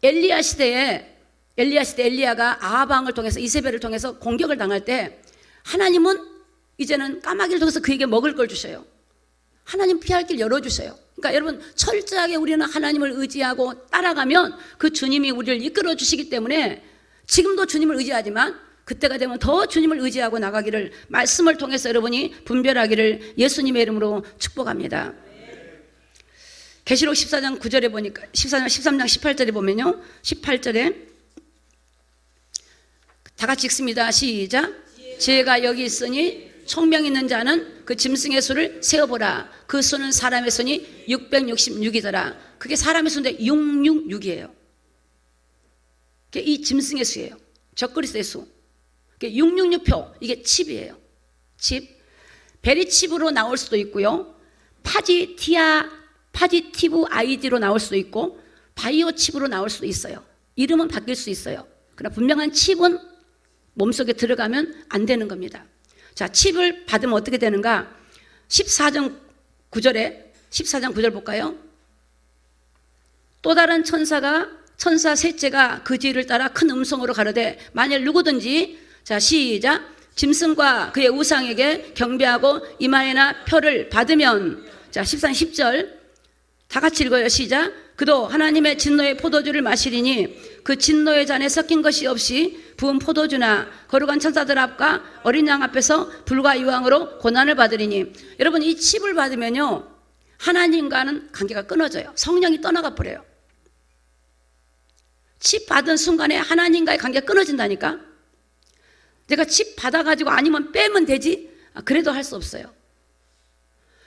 엘리야 시대에 엘리야가 아합 왕을 통해서 이세벨을 통해서 공격을 당할 때 하나님은 이제는 까마귀를 통해서 그에게 먹을 걸 주셔요. 하나님 피할 길 열어주셔요. 그러니까 여러분, 철저하게 우리는 하나님을 의지하고 따라가면 그 주님이 우리를 이끌어 주시기 때문에 지금도 주님을 의지하지만 그때가 되면 더 주님을 의지하고 나가기를 말씀을 통해서 여러분이 분별하기를 예수님의 이름으로 축복합니다. 계시록 14장 9절에 보니까 13장 18절에 보면요, 18절에 다 같이 읽습니다. 시작. 지혜가 여기 있으니 총명 있는 자는 그 짐승의 수를 세어보라. 그 수는 사람의 수니 666이더라. 그게 사람의 수인데 666이에요. 이 짐승의 수예요. 적그리스도의 수. 666표, 이게 칩이에요. 칩. 베리칩으로 나올 수도 있고요, 파지티브 아이디로 나올 수도 있고 바이오 칩으로 나올 수도 있어요. 이름은 바뀔 수 있어요. 그러나 분명한 칩은 몸속에 들어가면 안 되는 겁니다. 자, 칩을 받으면 어떻게 되는가? 14장 9절 볼까요? 또 다른 천사 셋째가 그 뒤를 따라 큰 음성으로 가로되 만일 누구든지, 자 시작, 짐승과 그의 우상에게 경배하고 이마에나 표를 받으면, 자 14장 10절 다 같이 읽어요. 시작. 그도 하나님의 진노의 포도주를 마시리니 그 진노의 잔에 섞인 것이 없이 부은 포도주나 거룩한 천사들 앞과 어린 양 앞에서 불과 유황으로 고난을 받으리니. 여러분, 이 칩을 받으면요, 하나님과는 관계가 끊어져요. 성령이 떠나가 버려요. 칩 받은 순간에 하나님과의 관계가 끊어진다니까. 내가 칩 받아가지고 아니면 빼면 되지? 그래도 할 수 없어요.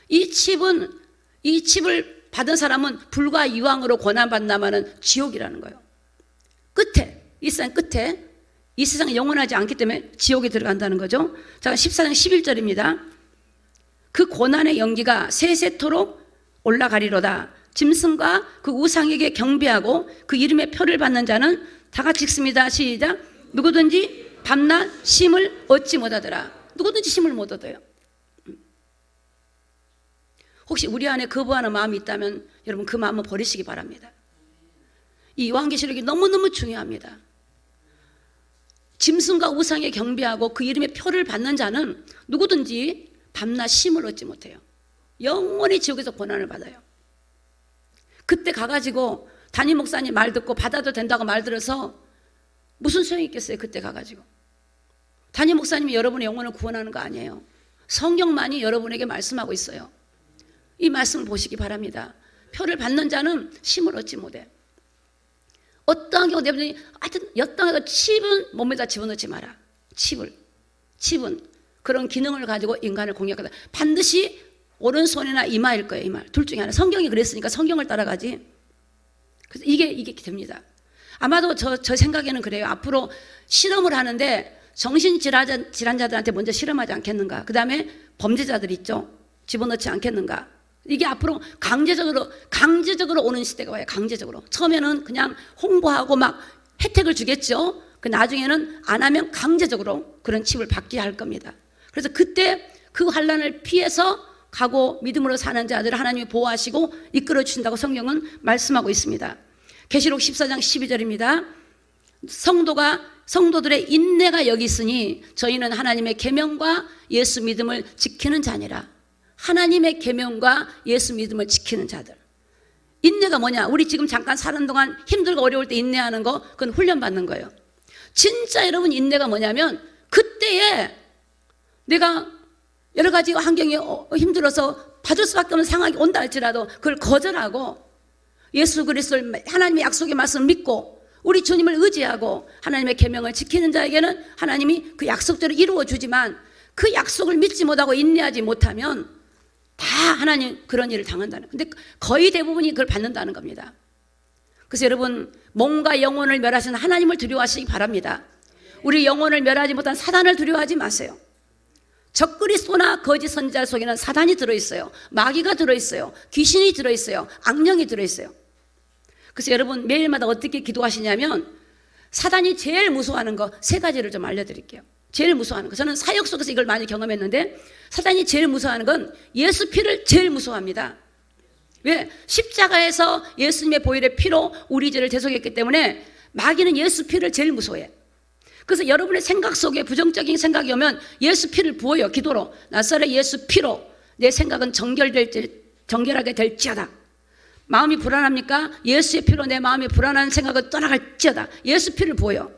이 칩은 이 칩을 받은 사람은 불과 이왕으로 고난받나마는 지옥이라는 거예요. 끝에, 이 세상 끝에, 이 세상이 영원하지 않기 때문에 지옥에 들어간다는 거죠. 자, 14장 11절입니다. 그 고난의 연기가 세세토록 올라가리로다. 짐승과 그 우상에게 경배하고 그 이름의 표를 받는 자는 다 같이 읽습니다. 시작. 누구든지 밤낮 쉼을 얻지 못하더라. 누구든지 쉼을 못 얻어요. 혹시 우리 안에 거부하는 마음이 있다면 여러분 그 마음을 버리시기 바랍니다. 이 요한계시록이 너무너무 중요합니다. 짐승과 우상에 경배하고 그 이름의 표를 받는 자는 누구든지 밤낮 쉼을 얻지 못해요. 영원히 지옥에서 고난을 받아요. 그때 가가지고 담임 목사님 말 듣고 받아도 된다고 말 들어서 무슨 소용이 있겠어요? 그때 가가지고 담임 목사님이 여러분의 영혼을 구원하는 거 아니에요. 성경만이 여러분에게 말씀하고 있어요. 이 말씀을 보시기 바랍니다. 표를 받는 자는 쉼을 얻지 못해. 어떠한 경우 내버리니 하여튼 여땅에서 칩은 몸에다 집어넣지 마라. 칩은 그런 기능을 가지고 인간을 공격하다. 반드시 오른손이나 이마일 거예요. 이마. 둘 중에 하나. 성경이 그랬으니까 성경을 따라가지. 그래서 이게 됩니다. 아마도 저 생각에는 그래요. 앞으로 실험을 하는데 정신질환자들한테 먼저 실험하지 않겠는가. 그 다음에 범죄자들 있죠. 집어넣지 않겠는가. 이게 앞으로 강제적으로 오는 시대가 와요. 강제적으로. 처음에는 그냥 홍보하고 막 혜택을 주겠죠. 그 나중에는 안 하면 강제적으로 그런 칩을 받게 할 겁니다. 그래서 그때 그 환난을 피해서 가고 믿음으로 사는 자들을 하나님이 보호하시고 이끌어 주신다고 성경은 말씀하고 있습니다. 계시록 14장 12절입니다. 성도들의 인내가 여기 있으니 저희는 하나님의 계명과 예수 믿음을 지키는 자니라. 하나님의 계명과 예수 믿음을 지키는 자들. 인내가 뭐냐? 우리 지금 잠깐 사는 동안 힘들고 어려울 때 인내하는 거, 그건 훈련받는 거예요. 진짜 여러분 인내가 뭐냐면 그때에 내가 여러 가지 환경이 힘들어서 받을 수밖에 없는 상황이 온다 할지라도 그걸 거절하고 예수 그리스도를 하나님의 약속의 말씀을 믿고 우리 주님을 의지하고 하나님의 계명을 지키는 자에게는 하나님이 그 약속대로 이루어 주지만 그 약속을 믿지 못하고 인내하지 못하면 다 하나님 그런 일을 당한다는. 근데 거의 대부분이 그걸 받는다는 겁니다. 그래서 여러분 몸과 영혼을 멸하시는 하나님을 두려워하시기 바랍니다. 우리 영혼을 멸하지 못한 사단을 두려워하지 마세요. 적그리스도나 거짓 선지자 속에는 사단이 들어있어요. 마귀가 들어있어요. 귀신이 들어있어요. 악령이 들어있어요. 그래서 여러분 매일마다 어떻게 기도하시냐면 사단이 제일 무서워하는 거 세 가지를 좀 알려드릴게요. 제일 무서워하는 거. 저는 사역 속에서 이걸 많이 경험했는데 사단이 제일 무서워하는 건 예수 피를 제일 무서워합니다. 왜? 십자가에서 예수님의 보혈의 피로 우리 죄를 대속했기 때문에 마귀는 예수 피를 제일 무서워해. 그래서 여러분의 생각 속에 부정적인 생각이 오면 예수 피를 부어요. 기도로. 나사렛 예수 피로 내 생각은 정결하게 될지어다. 마음이 불안합니까? 예수의 피로 내 마음이 불안한 생각은 떠나갈지어다. 예수 피를 부어요.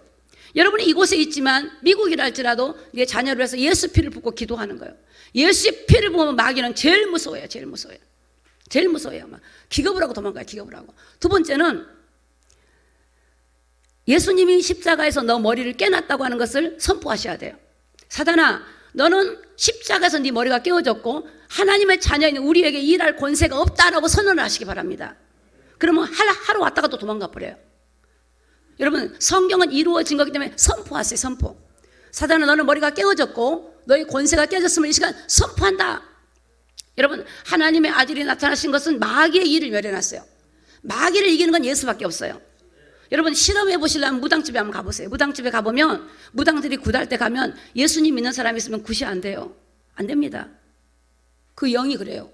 여러분이 이곳에 있지만 미국이라 할지라도 내 자녀를 위해서 예수 피를 붓고 기도하는 거예요. 예수의 피를 부으면 마귀는 제일 무서워요. 제일 무서워요. 제일 무서워요. 막 기겁을 하고 도망가요. 기겁을 하고. 두 번째는 예수님이 십자가에서 너 머리를 깨놨다고 하는 것을 선포하셔야 돼요. 사단아, 너는 십자가에서 네 머리가 깨어졌고 하나님의 자녀인 우리에게 일할 권세가 없다라고 선언을 하시기 바랍니다. 그러면 하루 왔다가 또 도망가 버려요. 여러분 성경은 이루어진 거기 때문에 선포하세요. 선포. 사단아, 너는 머리가 깨어졌고 너의 권세가 깨졌음을 이 시간 선포한다. 여러분 하나님의 아들이 나타나신 것은 마귀의 일을 멸해놨어요. 마귀를 이기는 건 예수밖에 없어요. 여러분 실험해 보시려면 무당집에 한번 가보세요. 무당집에 가보면 무당들이 굿할 때 가면 예수님 믿는 사람이 있으면 굿이 안 돼요. 안 됩니다. 그 영이 그래요.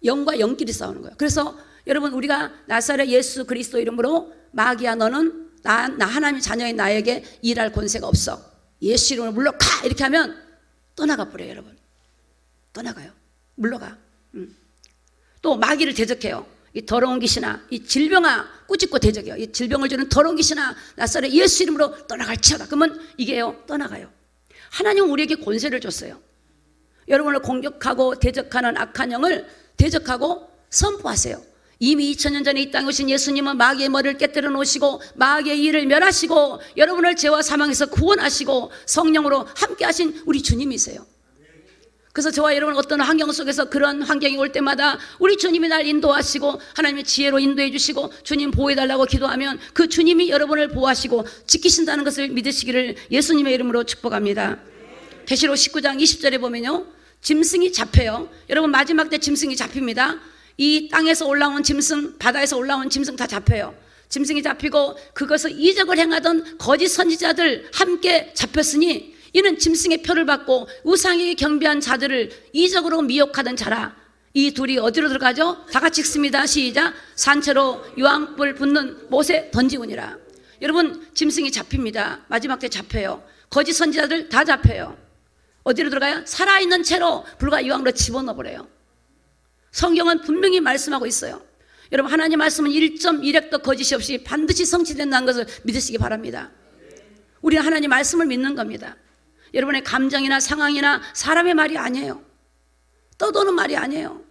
영과 영끼리 싸우는 거예요. 그래서 여러분 우리가 나사렛 예수 그리스도 이름으로 마귀야 너는 나 하나님의 자녀인 나에게 일할 권세가 없어. 예수 이름으로 물러가 이렇게 하면 떠나가 버려요. 여러분 떠나가요. 물러가. 또 마귀를 대적해요. 이 더러운 귀신아, 이 질병아, 꾸짖고 대적이요. 이 질병을 주는 더러운 귀신아, 나사렛 예수 이름으로 떠나갈지어다. 그러면 이게요, 떠나가요. 하나님은 우리에게 권세를 줬어요. 여러분을 공격하고 대적하는 악한 영을 대적하고 선포하세요. 이미 2000년 전에 이 땅에 오신 예수님은 마귀의 머리를 깨뜨려 놓으시고 마귀의 일을 멸하시고 여러분을 죄와 사망에서 구원하시고 성령으로 함께 하신 우리 주님이세요. 그래서 저와 여러분 어떤 환경 속에서 그런 환경이 올 때마다 우리 주님이 날 인도하시고 하나님의 지혜로 인도해 주시고 주님 보호해달라고 기도하면 그 주님이 여러분을 보호하시고 지키신다는 것을 믿으시기를 예수님의 이름으로 축복합니다. 계시록 19장 20절에 보면요, 짐승이 잡혀요. 여러분 마지막 때 짐승이 잡힙니다. 이 땅에서 올라온 짐승, 바다에서 올라온 짐승 다 잡혀요. 짐승이 잡히고 그것을 이적을 행하던 거짓 선지자들 함께 잡혔으니 이는 짐승의 표를 받고 우상에게 경배한 자들을 이적으로 미혹하던 자라. 이 둘이 어디로 들어가죠? 다 같이 읽습니다. 시작. 산채로 유황불 붙는 못에 던지우니라. 여러분 짐승이 잡힙니다. 마지막 때 잡혀요. 거짓 선지자들 다 잡혀요. 어디로 들어가요? 살아있는 채로 불과 유황으로 집어넣어버려요. 성경은 분명히 말씀하고 있어요. 여러분 하나님 말씀은 1.1획도 거짓이 없이 반드시 성취된다는 것을 믿으시기 바랍니다. 우리는 하나님 말씀을 믿는 겁니다. 여러분의 감정이나 상황이나 사람의 말이 아니에요. 떠도는 말이 아니에요.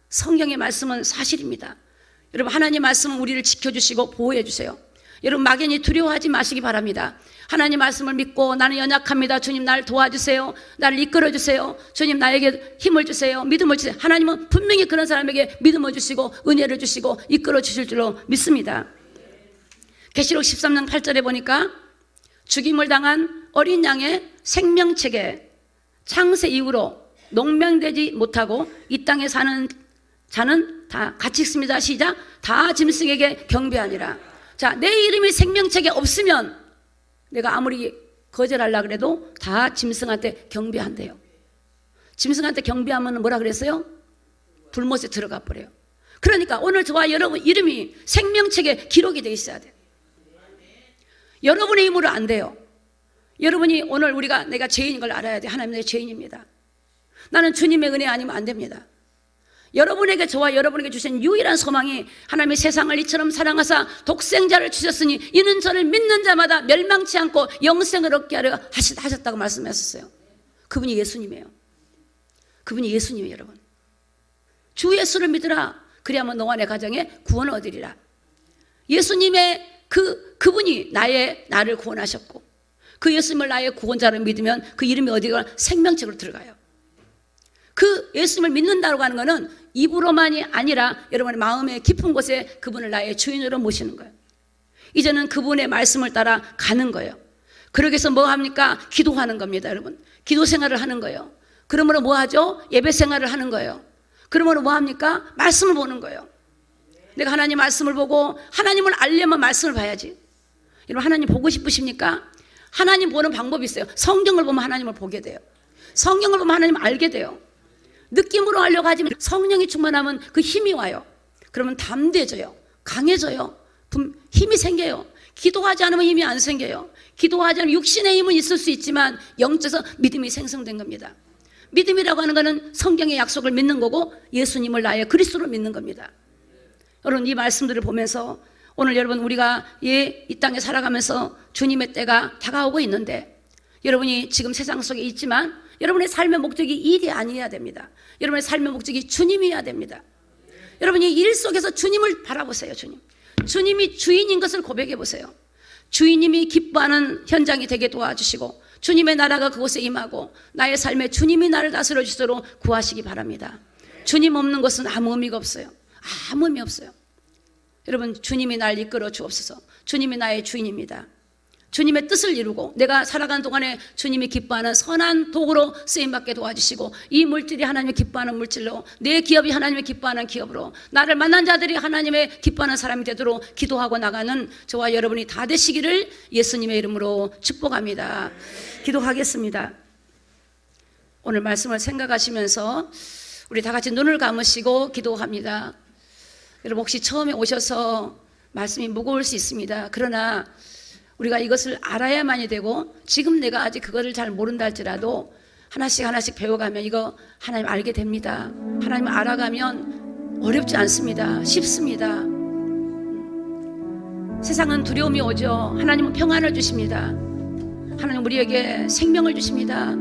성경의 말씀은 사실입니다. 여러분 하나님 말씀은 우리를 지켜주시고 보호해 주세요. 여러분 막연히 두려워하지 마시기 바랍니다. 하나님 말씀을 믿고 나는 연약합니다. 주님 날 도와주세요. 나를 이끌어 주세요. 주님 나에게 힘을 주세요. 믿음을 주세요. 하나님은 분명히 그런 사람에게 믿음을 주시고 은혜를 주시고 이끌어 주실 줄로 믿습니다. 계시록 13장 8절에 보니까 죽임을 당한 어린 양의 생명책에 창세 이후로 농명되지 못하고 이 땅에 사는 자는 다 같이 읽습니다. 시작. 다 짐승에게 경배하니라. 자, 내 이름이 생명책에 없으면 내가 아무리 거절하려고 그래도 다 짐승한테 경배한대요. 짐승한테 경배하면 뭐라 그랬어요? 불못에 들어가 버려요. 그러니까 오늘 저와 여러분 이름이 생명책에 기록이 돼 있어야 돼요. 여러분의 힘으로 안 돼요. 여러분이 오늘 내가 죄인인 걸 알아야 돼. 하나님 내 죄인입니다. 나는 주님의 은혜 아니면 안 됩니다. 여러분에게 저와 여러분에게 주신 유일한 소망이 하나님의 세상을 이처럼 사랑하사 독생자를 주셨으니 이는 저를 믿는 자마다 멸망치 않고 영생을 얻게 하려 하셨다고 말씀하셨어요. 그분이 예수님이에요. 그분이 예수님이에요. 여러분 주 예수를 믿으라. 그리하면 너와 내 가정에 구원을 얻으리라. 예수님의 그분이 나를 구원하셨고 그 예수님을 나의 구원자로 믿으면 그 이름이 어디가 생명책으로 들어가요. 그 예수님을 믿는다고 하는 것은 입으로만이 아니라 여러분의 마음의 깊은 곳에 그분을 나의 주인으로 모시는 거예요. 이제는 그분의 말씀을 따라 가는 거예요. 그러기 위해서 뭐 합니까? 기도하는 겁니다. 여러분 기도 생활을 하는 거예요. 그러므로 뭐 하죠? 예배 생활을 하는 거예요. 그러므로 뭐 합니까? 말씀을 보는 거예요. 내가 하나님 말씀을 보고 하나님을 알려면 말씀을 봐야지. 여러분 하나님 보고 싶으십니까? 하나님 보는 방법이 있어요. 성경을 보면 하나님을 보게 돼요. 성경을 보면 하나님을 알게 돼요. 느낌으로 하려고 하지만 성령이 충만하면 그 힘이 와요. 그러면 담대해져요. 강해져요. 힘이 생겨요. 기도하지 않으면 힘이 안 생겨요. 기도하지 않으면 육신의 힘은 있을 수 있지만 영적에서 믿음이 생성된 겁니다. 믿음이라고 하는 것은 성경의 약속을 믿는 거고 예수님을 나의 그리스도로 믿는 겁니다. 여러분 이 말씀들을 보면서 오늘 여러분 우리가 이 땅에 살아가면서 주님의 때가 다가오고 있는데 여러분이 지금 세상 속에 있지만 여러분의 삶의 목적이 일이 아니어야 됩니다. 여러분의 삶의 목적이 주님이어야 됩니다. 여러분이 일 속에서 주님을 바라보세요. 주님이 주인인 것을 고백해 보세요. 주인님이 기뻐하는 현장이 되게 도와주시고 주님의 나라가 그곳에 임하고 나의 삶에 주님이 나를 다스려 주시도록 구하시기 바랍니다. 주님 없는 것은 아무 의미가 없어요. 아무 의미 없어요. 여러분 주님이 날 이끌어 주옵소서. 주님이 나의 주인입니다. 주님의 뜻을 이루고 내가 살아가는 동안에 주님이 기뻐하는 선한 도구로 쓰임받게 도와주시고 이 물질이 하나님의 기뻐하는 물질로 내 기업이 하나님의 기뻐하는 기업으로 나를 만난 자들이 하나님의 기뻐하는 사람이 되도록 기도하고 나가는 저와 여러분이 다 되시기를 예수님의 이름으로 축복합니다. 기도하겠습니다. 오늘 말씀을 생각하시면서 우리 다 같이 눈을 감으시고 기도합니다. 여러분 혹시 처음에 오셔서 말씀이 무거울 수 있습니다. 그러나 우리가 이것을 알아야만이 되고 지금 내가 아직 그거를 잘 모른다 할지라도 하나씩 배워가면 이거 하나님 알게 됩니다. 하나님 알아가면 어렵지 않습니다. 쉽습니다. 세상은 두려움이 오죠. 하나님은 평안을 주십니다. 하나님 우리에게 생명을 주십니다.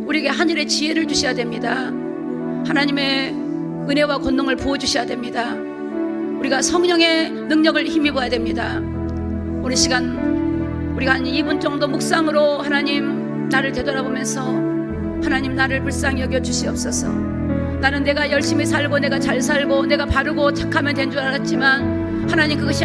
우리에게 하늘의 지혜를 주셔야 됩니다. 하나님의 은혜와 권능을 부어주셔야 됩니다. 우리가 성령의 능력을 힘입어야 됩니다. 오늘 시간 우리가 한 2분 정도 묵상으로 하나님 나를 되돌아보면서 하나님 나를 불쌍히 여겨 주시옵소서. 나는 내가 열심히 살고 내가 잘 살고 내가 바르고 착하면 된 줄 알았지만 하나님 그것이